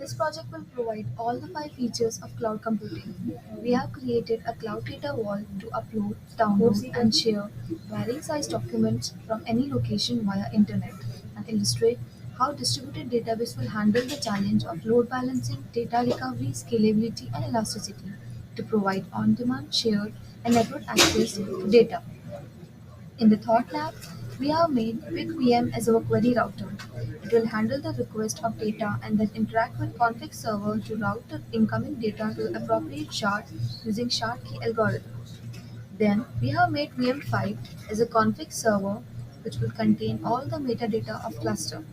This project will provide all the five features of cloud computing. We have created a cloud data vault to upload, download, and share varying size documents from any location via internet and illustrate how distributed database will handle the challenge of load balancing, data recovery, scalability, and elasticity to provide on-demand, shared, and network access to data. In the Thought Lab, we have made QuickVM as our query router. It will handle the request of data and then interact with config server to route the incoming data to the appropriate shard using shard key algorithm. Then we have made VM5 as a config server which will contain all the metadata of cluster.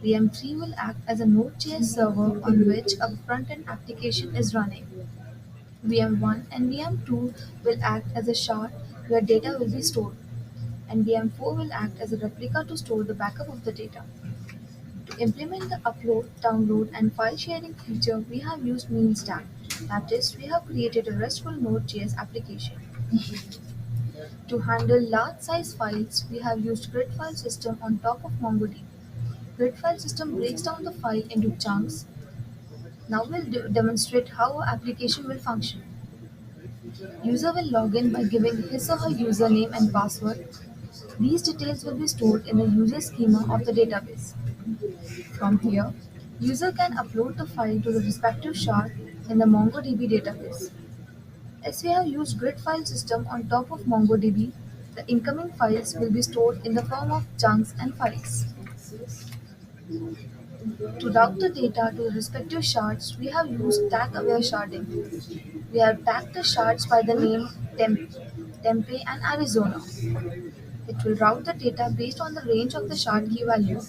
VM3 will act as a Node.js server on which a front-end application is running. VM1 and VM2 will act as a shard where data will be stored, and VM4 will act as a replica to store the backup of the data. To implement the upload, download, and file sharing feature, we have used MeanStack. That is, we have created a RESTful Node.js application. To handle large size files, we have used grid file system on top of MongoDB. Grid file system breaks down the file into chunks. Now we'll demonstrate how our application will function. User will log in by giving his or her username and password. These details will be stored in the user schema of the database. From here, user can upload the file to the respective shard in the MongoDB database. As we have used grid file system on top of MongoDB, the incoming files will be stored in the form of chunks and files. To route the data to the respective shards, we have used tag-aware sharding. We have tagged the shards by the name Tempe and Arizona. It will route the data based on the range of the shard key value.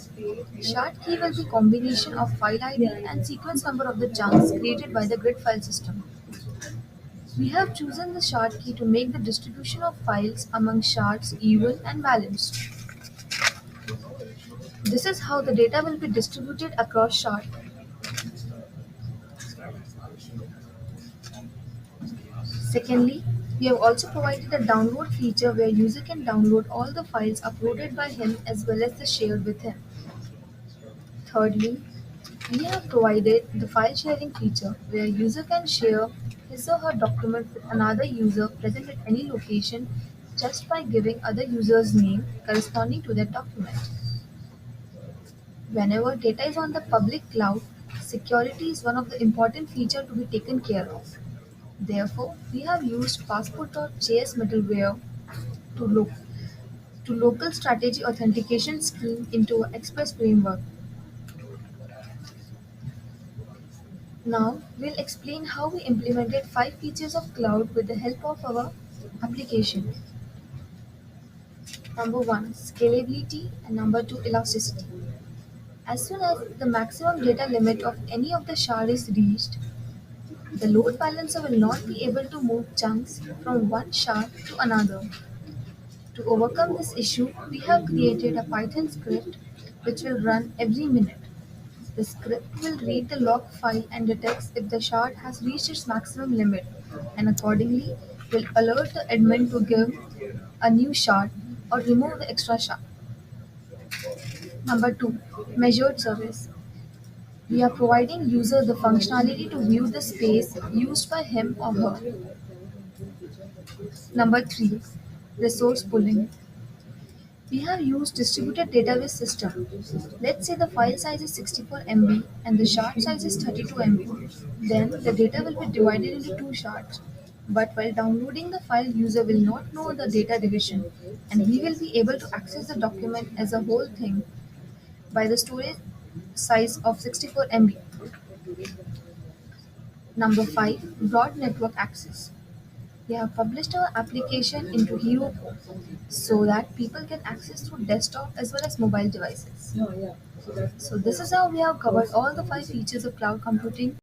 Shard key will be combination of file ID and sequence number of the chunks created by the grid file system. We have chosen the shard key to make the distribution of files among shards even and balanced. This is how the data will be distributed across shard. Secondly, we have also provided a download feature where user can download all the files uploaded by him as well as the shared with him. Thirdly, we have provided the file sharing feature where user can share his or her document with another user present at any location just by giving other user's name corresponding to that document. Whenever data is on the public cloud, security is one of the important features to be taken care of. Therefore, we have used passport.js middleware to, lo- to local strategy authentication scheme into our Express framework. Now, we'll explain how we implemented five features of cloud with the help of our application. Number one, scalability, and number two, elasticity. As soon as the maximum data limit of any of the shard is reached, the load balancer will not be able to move chunks from one shard to another. To overcome this issue, we have created a Python script which will run every minute. The script will read the log file and detects if the shard has reached its maximum limit, and accordingly will alert the admin to give a new shard or remove the extra shard. Number 2. Measured service. We are providing user the functionality to view the space used by him or her. Number 3. Resource pooling. We have used distributed database system. Let's say the file size is 64 MB and the shard size is 32 MB. Then the data will be divided into two shards. But while downloading the file, user will not know the data division and he will be able to access the document as a whole thing by the storage size of 64 MB. Number 5. Broad network access. We have published our application into Hero so that people can access through desktop as well as mobile devices. So this is how we have covered all the five features of cloud computing.